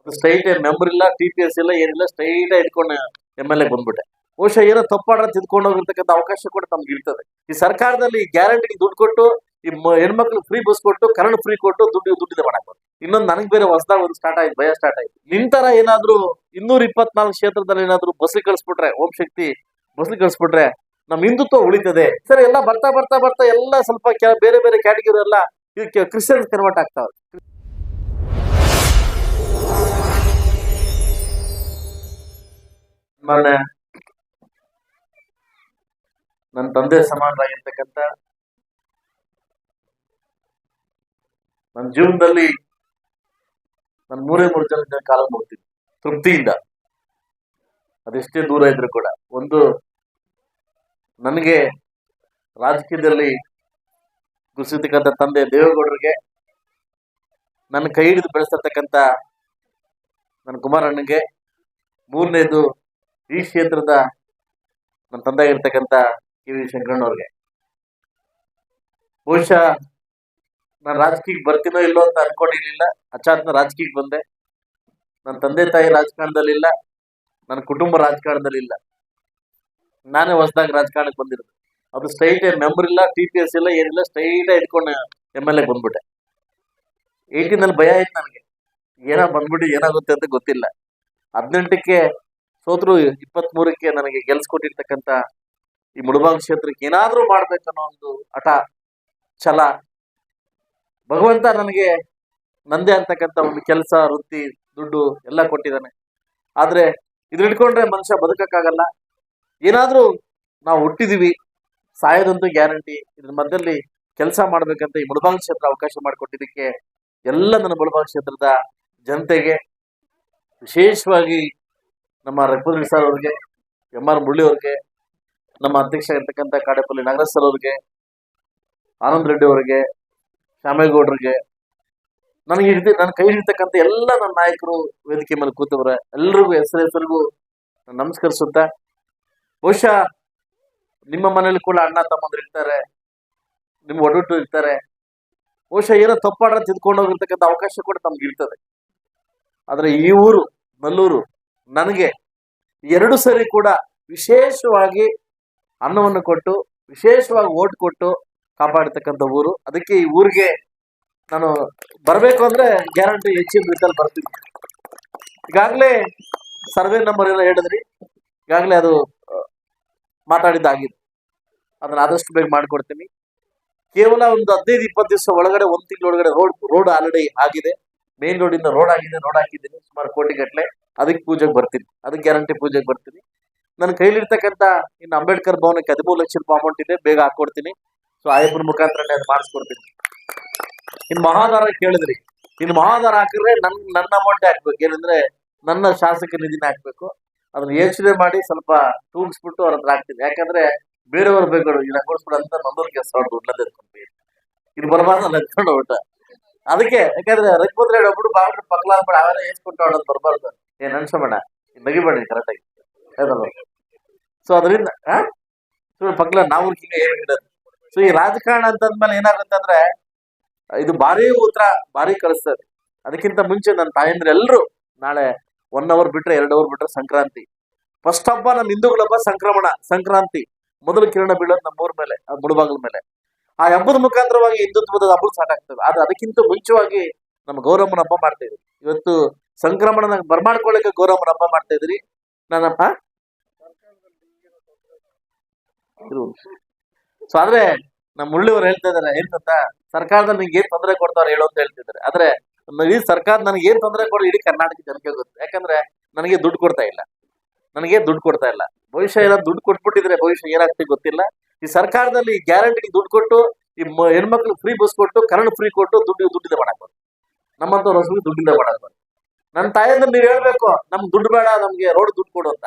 Straight member ಇಲ್ಲ, TPS ಇಲ್ಲ, ಏನಿಲ್ಲ, ಸ್ಟ್ರೈಟ್ ಇಟ್ಕೊಂಡು MLA ಬಂದ್ಬಿಟ್ಟೆ. ಬಹುಶಃ ಏನೋ ತಪ್ಪಾಡ್ರ ತಿದ್ಕೊಂಡು ಹೋಗಿರ್ತಕ್ಕಂಥ ಅವಕಾಶ ಕೂಡ ನಮ್ಗೆ ಇರ್ತದೆ. ಈ ಸರ್ಕಾರದಲ್ಲಿ ಗ್ಯಾರಂಟಿಗೆ ದುಡ್ಡು ಕೊಟ್ಟು, ಈ ಹೆಣ್ಮಕ್ಳು ಫ್ರೀ ಬಸ್ ಕೊಟ್ಟು, ಕರೆಂಟ್ ಫ್ರೀ ಕೊಟ್ಟು ದುಡ್ಡಿದೆ ಮಾಡಕ್ ಇನ್ನೊಂದು ನನಗೆ ಬೇರೆ ಹೊಸದಾಗ ಒಂದು ಸ್ಟಾರ್ಟ್ ಆಯ್ತು, ಭಯ ಸ್ಟಾರ್ಟ್ ಆಯ್ತು. ನಿಂತರ ಏನಾದ್ರು 224 ಕ್ಷೇತ್ರದಲ್ಲಿ ಏನಾದ್ರು ಬಸ್ ಕಳಿಸ್ಬಿಟ್ರೆ, ಓಂ ಶಕ್ತಿ ಬಸ್ ಕಳಿಸ್ಬಿಟ್ರೆ ನಮ್ ಹಿಂದುತ್ವ ಉಳಿತದೆ. ಸರಿ, ಎಲ್ಲ ಬರ್ತಾ ಬರ್ತಾ ಬರ್ತಾ ಎಲ್ಲ ಸ್ವಲ್ಪ ಬೇರೆ ಬೇರೆ ಕ್ಯಾಟಗರಿ ಎಲ್ಲ ಇದಕ್ಕೆ ಕ್ರಿಶ್ಚಿಯನ್ಸ್ ಕನ್ವರ್ಟ್ ಆಗ್ತಾವೆ. ನನ್ನ ತಂದೆ ಸಮಾನರಾಗಿರ್ತಕ್ಕಂಥ ನನ್ನ ಜೀವನದಲ್ಲಿ ನಾನು 3 ಜನ ಕಾಲ ನೋಡ್ತೀನಿ ತೃಪ್ತಿಯಿಂದ. ಅದೆಷ್ಟೇ ದೂರ ಇದ್ರು ಕೂಡ ಒಂದು ನನಗೆ ರಾಜಕೀಯದಲ್ಲಿ ಗುರುಸಿರ್ತಕ್ಕಂಥ ತಂದೆ ದೇವೇಗೌಡರಿಗೆ, ನನ್ನ ಕೈ ಹಿಡಿದು ಬೆಳೆಸಿರ್ತಕ್ಕಂಥ ನನ್ನ ಕುಮಾರಣ್ಣಗೆ, 3ನೇದು ಈ ಕ್ಷೇತ್ರದ ನನ್ನ ತಂದೆ ಆಗಿರ್ತಕ್ಕಂಥ KV ಶಂಕರಣ್ಣವ್ರಿಗೆ. ಬಹುಶಃ ನಾನು ರಾಜಕೀಯಕ್ಕೆ ಬರ್ತೀನೋ ಇಲ್ಲೋ ಅಂತ ಅನ್ಕೊಂಡಿರ್ಲಿಲ್ಲ. ಅಚಾನಕ್ ರಾಜಕೀಯಕ್ಕೆ ಬಂದೆ. ನನ್ನ ತಂದೆ ತಾಯಿ ರಾಜಕಾರಣದಲ್ಲಿಲ್ಲ, ನನ್ನ ಕುಟುಂಬ ರಾಜಕಾರಣದಲ್ಲಿಲ್ಲ. ನಾನೇ ಹೊಸದಾಗಿ ರಾಜಕಾರಣಕ್ಕೆ ಬಂದಿರೋದು. ಅದು ಸ್ಟ್ರೈಟ್ ಮೆಂಬರ್ ಇಲ್ಲ, TPS ಇಲ್ಲ, ಏನಿಲ್ಲ, ಸ್ಟ್ರೈಟ್ ಇಟ್ಕೊಂಡು MLA ಬಂದ್ಬಿಟ್ಟೆ. 18ನಲ್ಲಿ ಭಯ ಆಯ್ತು ನನಗೆ, ಬಂದ್ಬಿಟ್ಟು ಏನಾಗುತ್ತೆ ಅಂತ ಗೊತ್ತಿಲ್ಲ. 18ಕ್ಕೆ ಸೋತ್ರು, 23ಕ್ಕೆ ನನಗೆ ಗೆಲ್ಸ್ಕೊಟ್ಟಿರ್ತಕ್ಕಂಥ ಈ ಮುಳಬಾಗಿಲು ಕ್ಷೇತ್ರಕ್ಕೆ ಏನಾದ್ರೂ ಮಾಡ್ಬೇಕನ್ನೋ ಒಂದು ಹಠ, ಛಲ, ಭಗವಂತ ನನಗೆ ನಂದೇ ಅಂತಕ್ಕಂಥ ಒಂದು ಕೆಲಸ, ವೃತ್ತಿ, ದುಡ್ಡು ಎಲ್ಲ ಕೊಟ್ಟಿದ್ದಾನೆ. ಆದ್ರೆ ಇದ್ರ ಇಟ್ಕೊಂಡ್ರೆ ಮನುಷ್ಯ ಬದುಕಕ್ಕಾಗಲ್ಲ. ಏನಾದ್ರೂ ನಾವು ಹುಟ್ಟಿದೀವಿ, ಸಾಯೋದಂತೂ ಗ್ಯಾರಂಟಿ. ಇದ್ರ ಮಧ್ಯದಲ್ಲಿ ಕೆಲಸ ಮಾಡ್ಬೇಕಂತ ಈ ಮುಳಬಾಗಿಲು ಕ್ಷೇತ್ರ ಅವಕಾಶ ಮಾಡಿಕೊಟ್ಟಿದ್ದಕ್ಕೆ ಎಲ್ಲ ನನ್ನ ಮುಳಬಾಗಿಲು ಕ್ಷೇತ್ರದ ಜನತೆಗೆ, ವಿಶೇಷವಾಗಿ ನಮ್ಮ ರಘುಪತಿ ಸರ್ ಅವ್ರಿಗೆ, MR ಮುರಳಿ ಅವ್ರಿಗೆ, ನಮ್ಮ ಅಧ್ಯಕ್ಷ ಇರ್ತಕ್ಕಂಥ ಕಾಡೇಪಲ್ಲಿ ನಾಗರಾಜ್ ಸರ್ ಅವ್ರಿಗೆ, ಆನಂದ್ ರೆಡ್ಡಿ ಅವರಿಗೆ, ಶ್ಯಾಮೇಗೌಡರಿಗೆ, ನನಗೆ ನನ್ನ ಕೈ ಹಿಡಿತಕ್ಕಂಥ ಎಲ್ಲ ನನ್ನ ನಾಯಕರು, ವೇದಿಕೆ ಮೇಲೆ ಕೂತವ್ರೆ, ಎಲ್ರಿಗೂ ಹೆಸರಿಗೂ ನಮಸ್ಕರಿಸುತ್ತಾ, ಬಹುಶಃ ನಿಮ್ಮ ಮನೇಲಿ ಕೂಡ ಅಣ್ಣ ತಮ್ಮಂದ್ರು ಇರ್ತಾರೆ, ನಿಮ್ಮ ಒಡಟು ಇರ್ತಾರೆ. ಬಹುಶಃ ಏನೋ ತಪ್ಪಾಡ್ರ ತಿದ್ಕೊಂಡು ಹೋಗಿರ್ತಕ್ಕಂಥ ಅವಕಾಶ ಕೂಡ ನಮ್ಗೆ ಇರ್ತದೆ. ಆದ್ರೆ ಈ ಊರು ನಲ್ಲೂರು ನನಗೆ 2 ಸರಿ ಕೂಡ ವಿಶೇಷವಾಗಿ ಅನ್ನವನ್ನು ಕೊಟ್ಟು, ವಿಶೇಷವಾಗಿ ಓಟ್ ಕೊಟ್ಟು ಕಾಪಾಡತಕ್ಕಂಥ ಊರು. ಅದಕ್ಕೆ ಈ ಊರಿಗೆ ನಾನು ಬರಬೇಕು ಅಂದ್ರೆ ಗ್ಯಾರಂಟಿ ಹೆಚ್ಚಿನ ರೀತಿಯಲ್ಲಿ ಬರ್ತೀನಿ. ಈಗಾಗಲೇ ಸರ್ವೆ ನಂಬರ್ ಎಲ್ಲ ಹೇಳಿದ್ರಿ, ಈಗಾಗಲೇ ಅದು ಮಾತಾಡಿದ್ದಾಗಿದೆ. ಅದನ್ನ ಆದಷ್ಟು ಬೇಗ ಮಾಡಿಕೊಡ್ತೀನಿ. ಕೇವಲ ಒಂದು 15-20 ದಿವಸ ಒಳಗಡೆ, 1 ತಿಂಗಳೊಳಗಡೆ ರೋಡ್ ಆಲ್ರೆಡಿ ಆಗಿದೆ. ಮೇನ್ ರೋಡಿಂದ ರೋಡ್ ಆಗಿದೆ, ರೋಡ್ ಹಾಕಿದ್ದೀನಿ ಸುಮಾರು ಕೋಟಿಗಟ್ಟಲೆ. ಅದಕ್ಕೆ ಪೂಜೆಗೆ ಬರ್ತೀನಿ, ಅದಕ್ಕೆ ಗ್ಯಾರಂಟಿ ಪೂಜೆಗೆ ಬರ್ತೀನಿ. ನನ್ನ ಕೈಲಿರ್ತಕ್ಕಂಥ ಇನ್ನು ಅಂಬೇಡ್ಕರ್ ಭವನಕ್ಕೆ 13 ಲಕ್ಷ ರೂಪಾಯಿ ಅಮೌಂಟ್ ಇದೆ, ಬೇಗ ಹಾಕೊಡ್ತೀನಿ. ಸೊ ಆಯಪ್ಪನ ಮುಖಾಂತರನೇ ಅದು ಮಾಡಿಸ್ಕೊಡ್ತೀನಿ. ಇನ್ನು ಮಹಾದಾರ ಕೇಳಿದ್ರಿ, ಇನ್ನು ಮಹಾದಾರ ಹಾಕಿದ್ರೆ ನನ್ನ ಅಮೌಂಟ್ ಹಾಕ್ಬೇಕು. ಏನಂದ್ರೆ ನನ್ನ ಶಾಸಕ ನಿಧಿನ ಹಾಕ್ಬೇಕು. ಅದನ್ನ ಯೋಚನೆ ಮಾಡಿ ಸ್ವಲ್ಪ ತೂಗಿಸ್ಬಿಟ್ಟು ಅವ್ರ ಹತ್ರ ಹಾಕ್ತೀನಿ. ಯಾಕಂದ್ರೆ ಬೇರೆಯವ್ರು ಬೇಕು, ಇದು ಹಾಕೊಡ್ಸ್ಬಿಡು ಅಂತ ನನ್ನೂರಿಗೆ ದುಡ್ಲದ ಇದು ಬರಬಾರ್ದು ಎತ್ಕೊಂಡು ಊಟ. ಅದಕ್ಕೆ ಯಾಕಂದ್ರೆ ರಘುಪತಿ ಒಬ್ಬರು ಬಾಗ್ರು ಪಕ್ಲಾಗ್ಬೇಡ, ಅವೆಲ್ಲ ಏಸ್ಕೊಟ್ಟು ಆಡೋದು ಬರಬಾರ್ದು. ಅನ್ಸಬೇಡ, ನಗಿಬೇಡಿ ಕರೆಕ್ಟಾಗಿ ಹೇಳಲ್ಲ. ಸೊ ಅದರಿಂದ ಪಕ್ಲ ನಾವು ಏನಿಡೋದು. ಸೊ ಈ ರಾಜಕಾರಣ ಅಂತಂದ್ಮೇಲೆ ಏನಾಗುತ್ತೆ ಅಂದ್ರೆ ಇದು ಭಾರಿ ಉತ್ತರ ಭಾರಿ ಕಳಿಸ್ತದೆ. ಅದಕ್ಕಿಂತ ಮುಂಚೆ ನನ್ನ ತಾಯಂದ್ರೆ ಎಲ್ರು ನಾಳೆ 1 ಅವರ್ ಬಿಟ್ರೆ 2 ಅವರ್ ಬಿಟ್ರೆ ಸಂಕ್ರಾಂತಿ ಫಸ್ಟ್ ಹಬ್ಬ, ನಮ್ಮ ಹಿಂದೂಗಳ ಹಬ್ಬ ಸಂಕ್ರಾಂತಿ. ಮೊದಲು ಕಿರಣ ಬೀಳೋದು ನಮ್ಮೂರ್ ಮೇಲೆ, ಮುಳಬಾಗಿಲ ಮೇಲೆ. ಆ ಹಬ್ಬದ ಮುಖಾಂತರವಾಗಿ ಹಿಂದುತ್ವದ ಹಬ್ಬ ಸ್ಟಾರ್ಟ್ ಆಗ್ತದೆ. ಆದ್ರೆ ಅದಕ್ಕಿಂತ ಮುಂಚೆವಾಗಿ ನಮ್ಮ ಗೌರಮ್ಮನ ಹಬ್ಬ ಮಾಡ್ತಾ ಇದ್ರಿ. ಇವತ್ತು ಸಂಕ್ರಮಣ ಬರ್ಮಾಡ್ಕೊಳ್ಳಿಕ್ಕೆ ಗೌರಮ್ಮನ ಹಬ್ಬ ಮಾಡ್ತಾ ಇದ್ರಿ. ನಾನಪ್ಪ ಸೊ ಆದ್ರೆ ನಮ್ಮ ಮುರಳಿಯವರು ಹೇಳ್ತಾ ಇದಾರೆ, ಏನ್ ಗೊತ್ತ, ಸರ್ಕಾರದಲ್ಲಿ ನಿಂಗೆ ಏನ್ ತೊಂದರೆ ಕೊಡ್ತಾರ ಹೇಳು ಅಂತ ಹೇಳ್ತಿದ್ದಾರೆ. ಆದ್ರೆ ಈ ಸರ್ಕಾರ ನನಗೆ ಏನ್ ತೊಂದರೆ ಕೊಡೋ ಇಡೀ ಕರ್ನಾಟಕ ಜನಕ್ಕೆ ಗೊತ್ತು. ಯಾಕಂದ್ರೆ ನನಗೆ ದುಡ್ಡು ಕೊಡ್ತಾ ಇಲ್ಲ. ಭವಿಷ್ಯ ಎಲ್ಲ ದುಡ್ಡು ಕೊಟ್ಬಿಟ್ಟಿದ್ರೆ ಭವಿಷ್ಯ ಏನಾಗ್ತದೆ ಗೊತ್ತಿಲ್ಲ. ಈ ಸರ್ಕಾರದಲ್ಲಿ ಗ್ಯಾರಂಟಿಗೆ ದುಡ್ಡು ಕೊಟ್ಟು, ಈ ಹೆಣ್ಮಕ್ಳು ಫ್ರೀ ಬಸ್ ಕೊಟ್ಟು, ಕರೆಂಟ್ ಫ್ರೀ ಕೊಟ್ಟು ದುಡ್ಡಿದೆ ಮಾಡಾಕ್ಬಾರ್ದು. ನಮ್ಮಂತ ರಸು ದುಡ್ಡಿಂದ ಮಾಡಾಕ್ಬಾರ್ದು. ನನ್ನ ತಾಯಿಂದ ನೀವು ಹೇಳ್ಬೇಕು, ನಮ್ಗೆ ದುಡ್ಡು ಬೇಡ, ನಮ್ಗೆ ರೋಡ್ ದುಡ್ಡು ಕೊಡು ಅಂತ.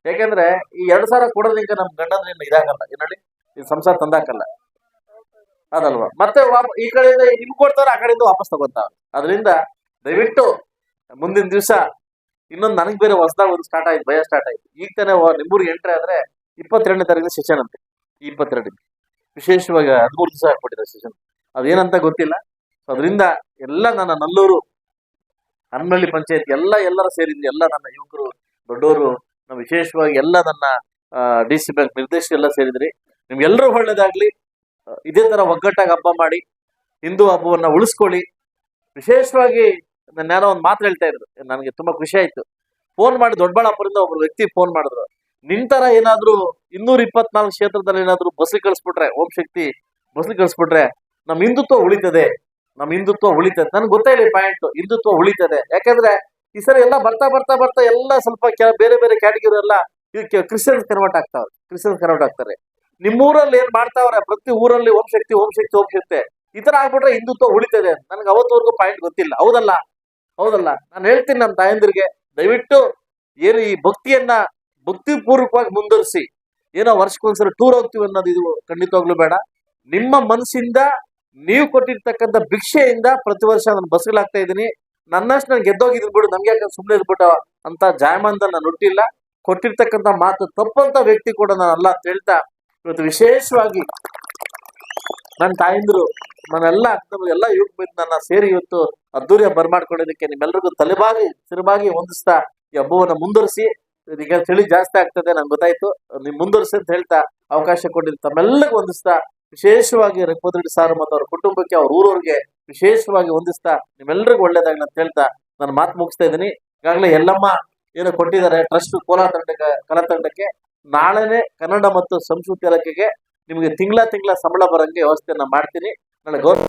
ಯಾಕಂದ್ರೆ ಈ 2,000 ಕೊಡೋದ್ರಿಂದ ನಮ್ ಗಂಡಂದ್ರಿಂದ ಇದಾಗಲ್ಲ, ಏನಲ್ಲಿ ಈ ಸಂಸಾರ ತಂದಾಕಲ್ಲ, ಅದಲ್ವಾ. ಮತ್ತೆ ಈ ಕಡೆಯಿಂದ ನಿಮ್ಗೆ ಕೊಡ್ತಾರ, ಆ ಕಡೆಯಿಂದ ವಾಪಸ್ ತಗೋತಾವ. ಅದರಿಂದ ದಯವಿಟ್ಟು ಮುಂದಿನ ದಿವಸ ಇನ್ನೊಂದು ನನಗೆ ಬೇರೆ ಹೊಸದಾಗ ಒಂದು ಸ್ಟಾರ್ಟ್ ಆಯ್ತು, ಭಯ ಸ್ಟಾರ್ಟ್ ಆಯ್ತು. ಈಗ ತಾನೇ ನಿಮ್ಮೂರಿಗೆ ಎಂಟ್ರಿ ಆದ್ರೆ 22ನೇ ತಾರೀಕು ಸೆಷನ್ ಅಂತೆ. 22 ವಿಶೇಷವಾಗಿ 13 ದಿವಸ ಹಾಕ್ಬಿಟ್ಟಿದ್ದಾರೆ ಸೆಷನ್. ಅದೇನಂತ ಗೊತ್ತಿಲ್ಲ. ಅದರಿಂದ ಎಲ್ಲ ನನ್ನ ನಲ್ಲೂರು ಹನ್ನಳ್ಳಿ ಪಂಚಾಯತ್ ಎಲ್ಲರೂ ಸೇರಿದ್ವಿ, ಎಲ್ಲ ನನ್ನ ಯುವಕರು ದೊಡ್ಡವರು, ನಾವು ವಿಶೇಷವಾಗಿ ಎಲ್ಲ ನನ್ನ DC ಬ್ಯಾಂಕ್ ನಿರ್ದೇಶಕರು ಎಲ್ಲ ಸೇರಿದ್ರಿ. ನಿಮ್ಗೆಲ್ಲರೂ ಒಳ್ಳೇದಾಗ್ಲಿ. ಇದೇ ತರ ಒಗ್ಗಟ್ಟಾಗಿ ಹಬ್ಬ ಮಾಡಿ ಹಿಂದೂ ಹಬ್ಬವನ್ನ ಉಳಿಸ್ಕೊಳ್ಳಿ. ವಿಶೇಷವಾಗಿ ನಾನು ಯಾರೋ ಒಂದು ಮಾತು ಹೇಳ್ತಾ ಇದ್ರು, ನನಗೆ ತುಂಬಾ ಖುಷಿ ಆಯ್ತು. ಫೋನ್ ಮಾಡಿ ದೊಡ್ಡಬಳ್ಳಾಪುರದಿಂದ ಒಬ್ರು ವ್ಯಕ್ತಿ ಫೋನ್ ಮಾಡಿದ್ರು, ನಿಂತರ ಏನಾದ್ರು 224 ಕ್ಷೇತ್ರದಲ್ಲಿ ಏನಾದ್ರು ಬಸ್ಲಿ ಕಳಿಸ್ಬಿಟ್ರೆ, ಓಂ ಶಕ್ತಿ ಬಸ್ಲಿ ಕಳಿಸ್ಬಿಟ್ರೆ ನಮ್ ಹಿಂದುತ್ವ ಉಳಿತದೆ, ನನ್ಗೆ ಗೊತ್ತೇ ಇಲ್ಲ ಪಾಯಿಂಟ್. ಹಿಂದುತ್ವ ಉಳಿತದೆ. ಯಾಕಂದ್ರೆ ಈ ಸರಿ ಎಲ್ಲ ಬರ್ತಾ ಎಲ್ಲ ಸ್ವಲ್ಪ ಬೇರೆ ಬೇರೆ ಕ್ಯಾಟಗರಿ ಎಲ್ಲ ಕ್ರಿಶ್ಚಿಯನ್ಸ್ ಕನ್ವರ್ಟ್ ಆಗ್ತಾರೆ. ನಿಮ್ಮೂರಲ್ಲಿ ಏನ್ ಮಾಡ್ತಾವ್ರೆ, ಪ್ರತಿ ಊರಲ್ಲಿ ಓಂ ಶಕ್ತಿ ಈ ತರ ಆಗ್ಬಿಟ್ರೆ ಹಿಂದುತ್ವ ಉಳಿತದೆ. ನನ್ಗೆ ಅವತ್ತವರೆಗೂ ಪಾಯಿಂಟ್ ಗೊತ್ತಿಲ್ಲ. ಹೌದಲ್ಲ ನಾನು ಹೇಳ್ತೀನಿ ನಮ್ಮ ತಾಯಂದಿರಿಗೆ, ದಯವಿಟ್ಟು ಏನು ಈ ಭಕ್ತಿಯನ್ನ ಭಕ್ತಿಪೂರ್ವಕವಾಗಿ ಮುಂದುವರಿಸಿ. ಏನೋ ವರ್ಷಕ್ಕೊಂದ್ಸರಿ ಟೂರ್ ಹೋಗ್ತೀವಿ ಅನ್ನೋದು ಇದು ಖಂಡಿತವಾಗ್ಲೂ ಬೇಡ. ನಿಮ್ಮ ಮನಸ್ಸಿಂದ ನೀವು ಕೊಟ್ಟಿರ್ತಕ್ಕಂಥ ಭಿಕ್ಷೆಯಿಂದ ಪ್ರತಿ ವರ್ಷ ನಾನು ಬಸ್ಗಳಾಗ್ತಾ ಇದ್ದೀನಿ. ನನ್ನಷ್ಟು ನಾನು ಗೆದ್ದೋಗಿದ್ದೀನಿ ಬಿಡು, ನಮ್ಗೆ ಯಾಕೆ ಸುಮ್ಮನೆ ಇರ್ಬಿಟ್ಟು ಅಂತ ಜಾಯಮಾನದ ನಾನು ಹುಟ್ಟಿಲ್ಲ. ಕೊಟ್ಟಿರ್ತಕ್ಕಂಥ ಮಾತು ತಪ್ಪಂತ ವ್ಯಕ್ತಿ ಕೂಡ ನಾನು ಅಲ್ಲ ಅಂತ ಹೇಳ್ತಾ, ಇವತ್ತು ವಿಶೇಷವಾಗಿ ನನ್ನ ತಾಯಂದಿರು, ನಾನೆಲ್ಲ ಎಲ್ಲ ಯುವಕ ನನ್ನ ಸೇರಿ ಇವತ್ತು ಅದ್ದೂರಿಯ ಬರ್ಮಾಡ್ಕೊಳ್ಳೋದಕ್ಕೆ ನಿಮ್ಮೆಲ್ಲರಿಗೂ ಸಿರಬಾಗಿ ಹೊಂದಿಸ್ತಾ ಈ ಹಬ್ಬವನ್ನ ಮುಂದುವರಿಸಿ. ಈಗ ಚಳಿ ಜಾಸ್ತಿ ಆಗ್ತದೆ ನಂಗೆ ಗೊತ್ತಾಯ್ತು, ನೀವು ಮುಂದುವರಿಸಿ ಅಂತ ಹೇಳ್ತಾ ಅವಕಾಶ ಕೊಟ್ಟಿದ್ದು ತಮ್ಮೆಲ್ಲರಿಗೂ ಹೊಂದಿಸ್ತಾ, ವಿಶೇಷವಾಗಿ ರೆಪ್ಪದ್ರೆಡ್ಡಿ ಸಾರ್ ಮತ್ತು ಅವ್ರ ಕುಟುಂಬಕ್ಕೆ, ಅವ್ರ ಊರವ್ರಿಗೆ ವಿಶೇಷವಾಗಿ ಹೊಂದಿಸ್ತಾ ನಿಮ್ಮೆಲ್ಲರಿಗೂ ಒಳ್ಳೇದಾಗಲಿ ಅಂತ ಹೇಳ್ತಾ ನಾನು ಮಾತು ಮುಗಿಸ್ತಾ ಇದ್ದೀನಿ. ಈಗಾಗಲೇ ಎಲ್ಲಮ್ಮ ಏನೋ ಕೊಟ್ಟಿದ್ದಾರೆ ಟ್ರಸ್ಟ್ ಕೋಲಾರ ಕಲಾತಂಡಕ್ಕೆ. ನಾಳೆನೆ ಕನ್ನಡ ಮತ್ತು ಸಂಸ್ಕೃತಿ ಇಲಾಖೆಗೆ ನಿಮಗೆ ತಿಂಗಳ ಸಂಬಳ ಬರಂಗೆ ವ್ಯವಸ್ಥೆಯನ್ನ ಮಾಡ್ತೀನಿ. ನಾಳೆ